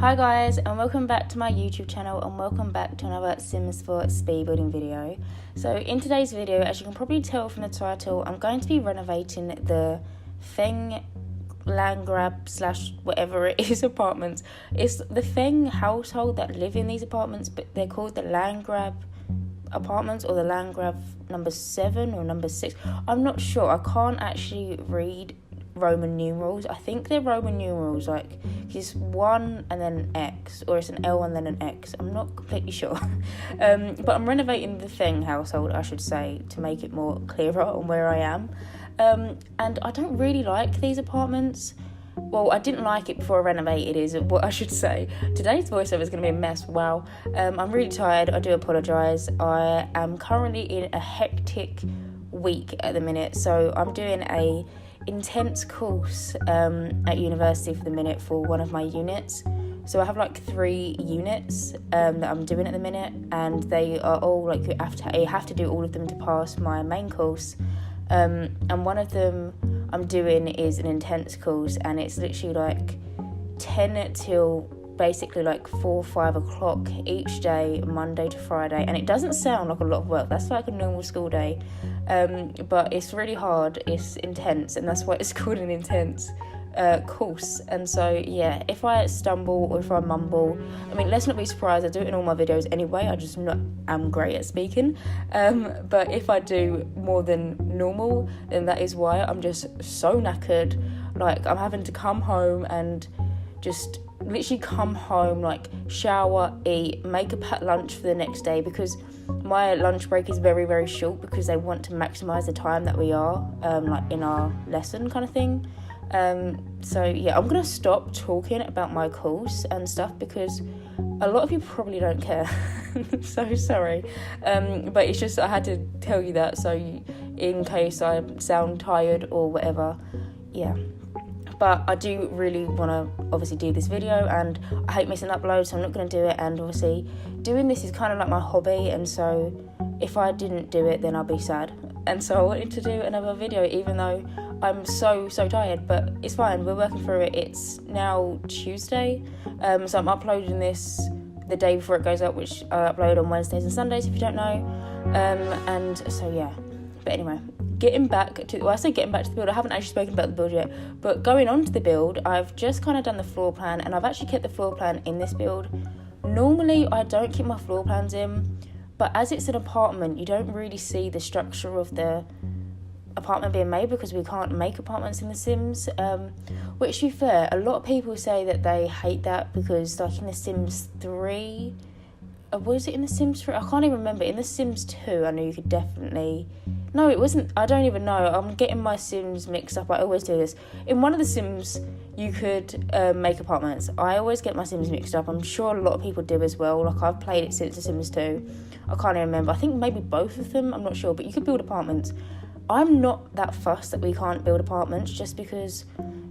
Hi guys, and welcome back to my YouTube channel, and welcome back to another Sims 4 speed building video. So in today's video, as you can probably tell from the title, I'm going to be renovating the Feng Landgrab / whatever it is apartments. It's the Feng household that live in these apartments, but they're called the Landgrab apartments or the Landgrab number 7 or number 6. I'm not sure. I can't actually read Roman numerals. I think they're Roman numerals, like it's 1 and then X, or it's an L and then an X. I'm not completely sure. But I'm renovating the Feng household, I should say, to make it more clearer on where I am. And I don't really like these apartments. Well, I didn't like it before I renovated, is what I should say. Today's voiceover is going to be a mess. Wow. I'm really tired. I do apologise. I am currently in a hectic week at the minute. So I'm doing a intense course at university for the minute for one of my units. So I have like 3 units that I'm doing at the minute, and they are all like you have to do all of them to pass my main course. And one of them I'm doing is an intense course, and it's literally like 10 till basically like 4-5 o'clock each day, Monday to Friday, and it doesn't sound like a lot of work. That's like a normal school day, but it's really hard, it's intense, and that's why it's called an intense course. And so yeah, if I stumble or if I mumble, I mean, let's not be surprised, I do it in all my videos anyway, I just not am great at speaking, but if I do more than normal, then that is why. I'm just so knackered. Like, I'm having to come home and just literally come home, like shower, eat, make a packed lunch for the next day, because my lunch break is very, very short, because they want to maximise the time that we are like in our lesson kind of thing. So yeah, I'm gonna stop talking about my course and stuff, because a lot of you probably don't care. So sorry, but it's just I had to tell you that, so in case I sound tired or whatever. Yeah, but I do really want to obviously do this video, and I hate missing uploads, so I'm not going to do it. And obviously doing this is kind of like my hobby, and so if I didn't do it, then I'll be sad. And so I wanted to do another video, even though I'm so tired, but it's fine, we're working through it. It's now Tuesday, so I'm uploading this the day before it goes up, which I upload on Wednesdays and Sundays, if you don't know. And so yeah, but anyway, getting back to the build, I haven't actually spoken about the build yet, but going on to the build, I've just kind of done the floor plan, and I've actually kept the floor plan in this build. Normally I don't keep my floor plans in, but as it's an apartment, you don't really see the structure of the apartment being made, because we can't make apartments in The Sims, which, to be fair, a lot of people say that they hate that, because like in The Sims 3, was it in The Sims 3? I can't even remember. In The Sims 2, I know you could definitely... No, it wasn't. I don't even know. I'm getting my Sims mixed up. I always do this. In one of the Sims, you could make apartments. I always get my Sims mixed up. I'm sure a lot of people do as well. Like, I've played it since The Sims 2. I can't even remember. I think maybe both of them. I'm not sure. But you could build apartments. I'm not that fussed that we can't build apartments, just because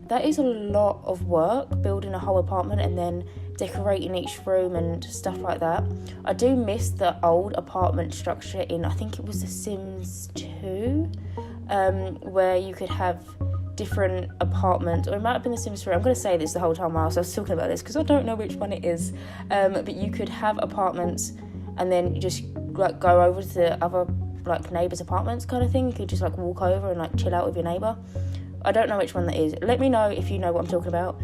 that is a lot of work, building a whole apartment and then decorating each room and stuff like that. I do miss the old apartment structure in, I think it was The Sims 2, where you could have different apartments, or it might have been The Sims 3. I'm going to say this the whole time whilst I was talking about this, because I don't know which one it is, but you could have apartments and then you just like go over to the other like neighbours' apartments kind of thing. You could just like walk over and like chill out with your neighbour. I don't know which one that is. Let me know if you know what I'm talking about,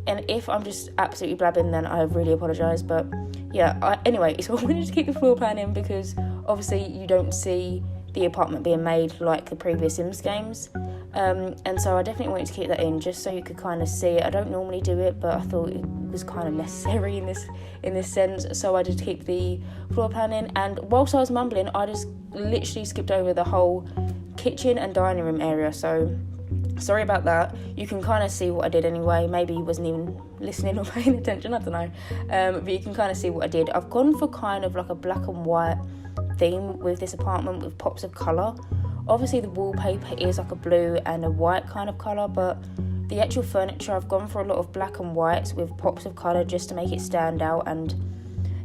and if I'm just absolutely blabbing, then I really apologise. But yeah, anyway, so I wanted to keep the floor plan in, because obviously you don't see the apartment being made like the previous Sims games, and so I definitely wanted to keep that in, just so you could kind of see it. I don't normally do it, but I thought it was kind of necessary in this sense, so I did keep the floor plan in. And whilst I was mumbling, I just literally skipped over the whole kitchen and dining room area, so sorry about that. You can kind of see what I did anyway. Maybe you wasn't even listening or paying attention, I don't know, but you can kind of see what I did. I've gone for kind of like a black and white theme with this apartment, with pops of colour. Obviously the wallpaper is like a blue and a white kind of colour, but the actual furniture, I've gone for a lot of black and whites with pops of colour, just to make it stand out. And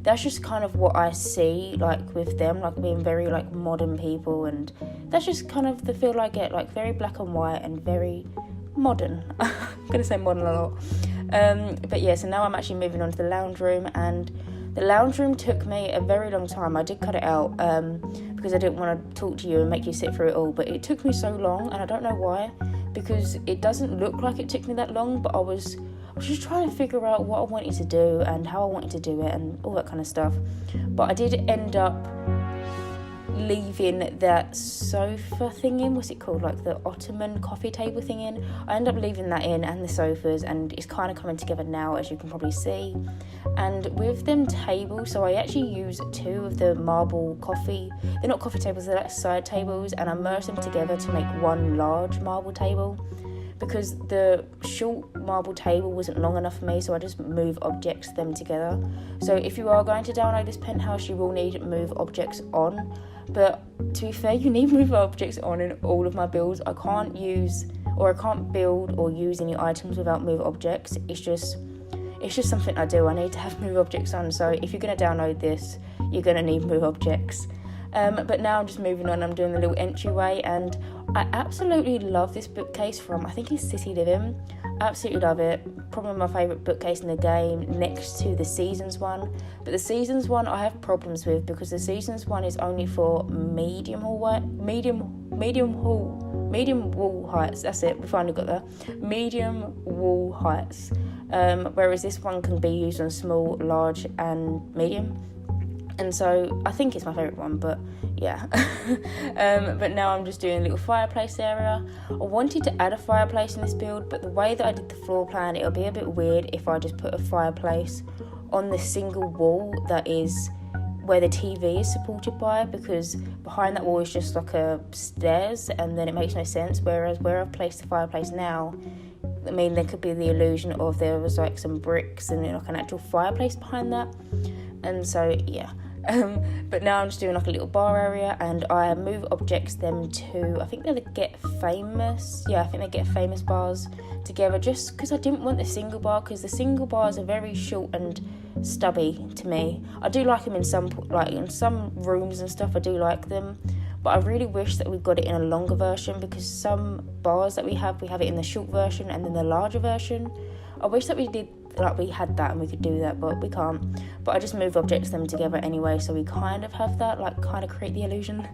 that's just kind of what I see, like with them, like being very like modern people, and that's just kind of the feel I get, like very black and white and very modern. I'm gonna say modern a lot. But yeah, so now I'm actually moving on to the lounge room, and the lounge room took me a very long time. I did cut it out because I didn't want to talk to you and make you sit through it all, but it took me so long, and I don't know why, because it doesn't look like it took me that long, but I was just trying to figure out what I wanted to do and how I wanted to do it and all that kind of stuff. But I did end up leaving that sofa thing in, what's it called, like the Ottoman coffee table thing in. I ended up leaving that in, and the sofas, and it's kind of coming together now, as you can probably see. And with them tables, so I actually use two of the marble coffee, they're not coffee tables, they're like side tables, and I merged them together to make one large marble table, because the short marble table wasn't long enough for me, so I just move objects them together. So if you are going to download this penthouse, you will need move objects on. But to be fair, you need move objects on in all of my builds. I can't build or use any items without move objects. It's just something I do. I need to have move objects on. So if you're going to download this, you're going to need move objects. But now I'm just moving on. I'm doing the little entryway, and I absolutely love this bookcase from, I think it's City Living. Absolutely love it. Probably my favourite bookcase in the game, next to the Seasons one. But the Seasons one I have problems with, because the Seasons one is only for medium wall heights. That's it, we finally got there. Medium wall heights. Whereas this one can be used on small, large and medium. And so I think it's my favourite one, but yeah. But now I'm just doing a little fireplace area. I wanted to add a fireplace in this build, but the way that I did the floor plan, it'll be a bit weird if I just put a fireplace on the single wall that is where the TV is supported by, because behind that wall is just like a stairs, and then it makes no sense. Whereas where I've placed the fireplace now, I mean, there could be the illusion of there was like some bricks and like an actual fireplace behind that. And so yeah. But now I'm just doing like a little bar area, and I move objects them to, I think they're the Get Famous bars together, just because I didn't want the single bar, because the single bars are very short and stubby to me. I do like them in some rooms and stuff, I do like them, but I really wish that we got it in a longer version, because some bars that we have it in the short version and then the larger version. I wish that we had that and we could do that, but we can't. But I just move objects them together anyway, so we kind of have that, like kind of create the illusion.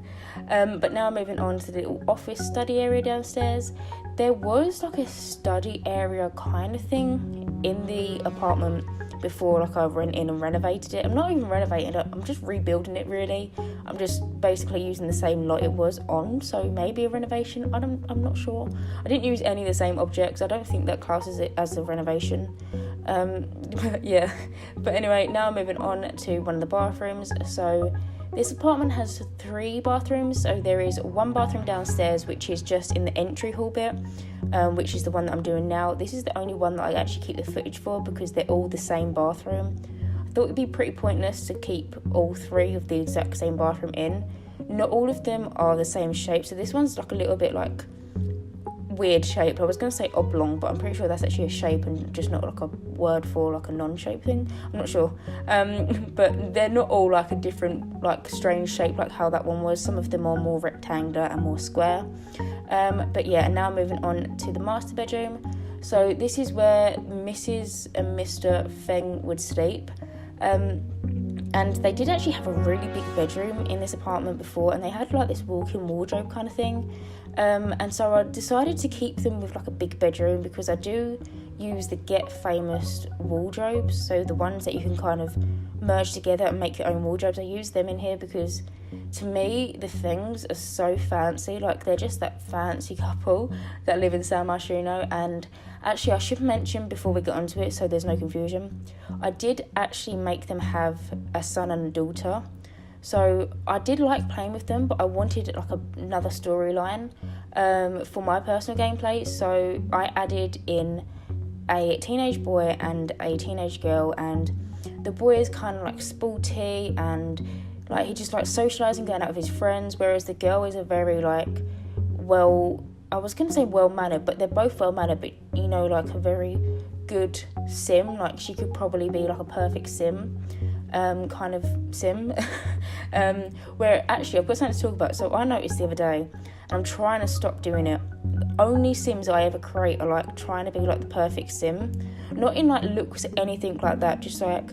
But now I'm moving on to the little office study area downstairs. There was like a study area kind of thing in the apartment before, like I went in and renovated it. I'm not even renovating it, I'm just rebuilding it really. I'm just basically using the same lot it was on, so maybe a renovation, I'm not sure. I didn't use any of the same objects. I don't think that classes it as a renovation. Yeah, but anyway, now I'm moving on to one of the bathrooms. So this apartment has 3 bathrooms. So there is one bathroom downstairs, which is just in the entry hall bit, which is the one that I'm doing now. This is the only one that I actually keep the footage for, because they're all the same bathroom. I thought it'd be pretty pointless to keep all 3 of the exact same bathroom in. Not all of them are the same shape, so this one's like a little bit like weird shape. I was going to say oblong, but I'm pretty sure that's actually a shape and just not like a word for like a non-shape thing. I'm not sure. But they're not all like a different, like strange shape like how that one was. Some of them are more rectangular and more square. But yeah, and now moving on to the master bedroom. So this is where Mrs. and Mr. Feng would sleep. And they did actually have a really big bedroom in this apartment before, and they had like this walk-in wardrobe kind of thing. And so I decided to keep them with like a big bedroom, because I do use the Get Famous wardrobes, so the ones that you can kind of merge together and make your own wardrobes. I use them in here because to me the things are so fancy, like they're just that fancy couple that live in San Myshuno. And actually, I should mention before we get onto it, so there's no confusion, I did actually make them have a son and a daughter. So I did like playing with them, but I wanted like another storyline for my personal gameplay. So I added in a teenage boy and a teenage girl, and the boy is kind of like sporty and like he just likes socialising, going out with his friends, whereas the girl is a very like I was going to say well-mannered, but they're both well-mannered, but you know, like a very good sim. Like she could probably be like a perfect sim. Kind of sim. Where actually I've got something to talk about. So I noticed the other day, and I'm trying to stop doing it, only sims I ever create are like trying to be like the perfect sim. not in like looks or anything like that, just like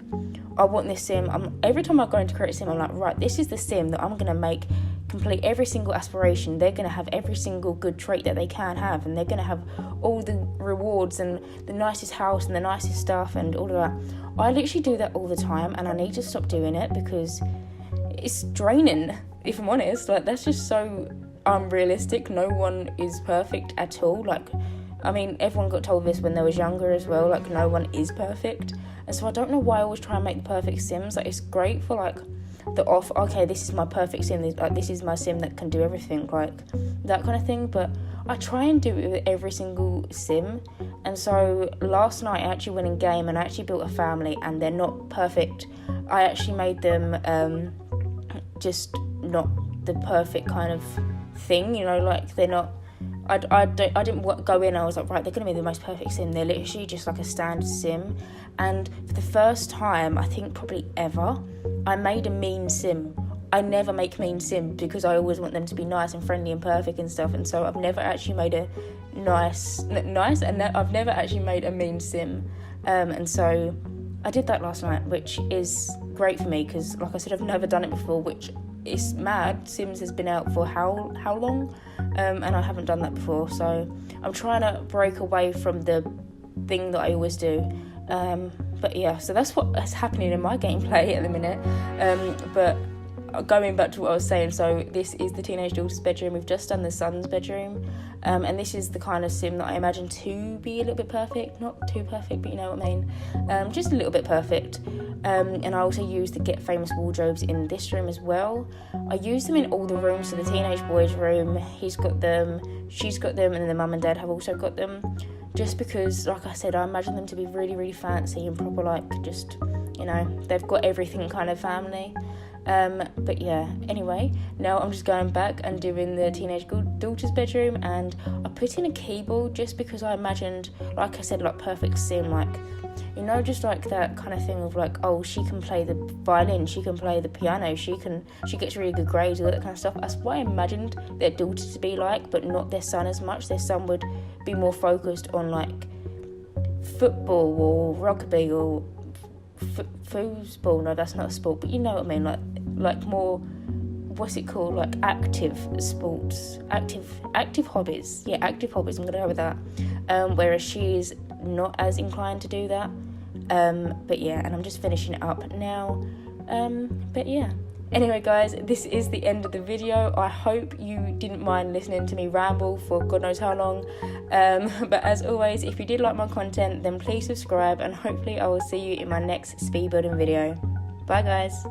I want this sim. Every time I go into create a sim, I'm like, right, this is the sim that I'm gonna make complete every single aspiration. They're gonna have every single good trait that they can have, and they're gonna have all the rewards and the nicest house and the nicest stuff and all of that. I literally do that all the time, and I need to stop doing it because it's draining, if I'm honest. Like, that's just so unrealistic. No one is perfect at all. Like, I mean, everyone got told this when they was younger as well. Like, no one is perfect. And so I don't know why I always try and make the perfect sims. Like, it's great for like the off, okay, this is my perfect sim, like this is my sim that can do everything, like that kind of thing. But I try and do it with every single sim. And so last night I actually went in game and I actually built a family, and they're not perfect. I actually made them just not the perfect kind of thing, you know, like they're not, I didn't go in, I was like, right, they're going to be the most perfect sim. They're literally just like a standard sim. And for the first time, I think probably ever, I made a mean sim. I never make mean sim because I always want them to be nice and friendly and perfect and stuff. And so I've never actually made a nice, and I've never actually made a mean sim. And so I did that last night, which is great for me because, like I said, I've never done it before, which is mad. Sims has been out for how long? And I haven't done that before. So I'm trying to break away from the thing that I always do. But yeah, so that's what's happening in my gameplay at the minute. But going back to what I was saying, so this is the teenage daughter's bedroom. We've just done the son's bedroom. And this is the kind of sim that I imagine to be a little bit perfect. Not too perfect, but you know what I mean. Just a little bit perfect. And I also use the Get Famous wardrobes in this room as well. I use them in all the rooms. So the teenage boy's room, he's got them, she's got them, and then the mum and dad have also got them. Just because, like I said, I imagine them to be really, really fancy and proper, like, just, you know, they've got everything kind of family. But yeah, anyway, now I'm just going back and doing the teenage daughter's bedroom, and I put in a keyboard just because I imagined, like I said, like perfect sim, like, you know, just like that kind of thing of like, oh, she can play the violin, she can play the piano, she gets really good grades, all that kind of stuff. That's what I imagined their daughter to be like, but not their son as much. Their son would be more focused on like football or rugby or foosball. No, that's not a sport, but you know what I mean, like more, what's it called, like active sports, active hobbies. Yeah, active hobbies, I'm gonna go with that. Whereas she's not as inclined to do that. But yeah, and I'm just finishing it up now. But yeah, anyway guys, this is the end of the video. I hope you didn't mind listening to me ramble for God knows how long. But as always, if you did like my content, then please subscribe, and hopefully I will see you in my next speed building video. Bye guys.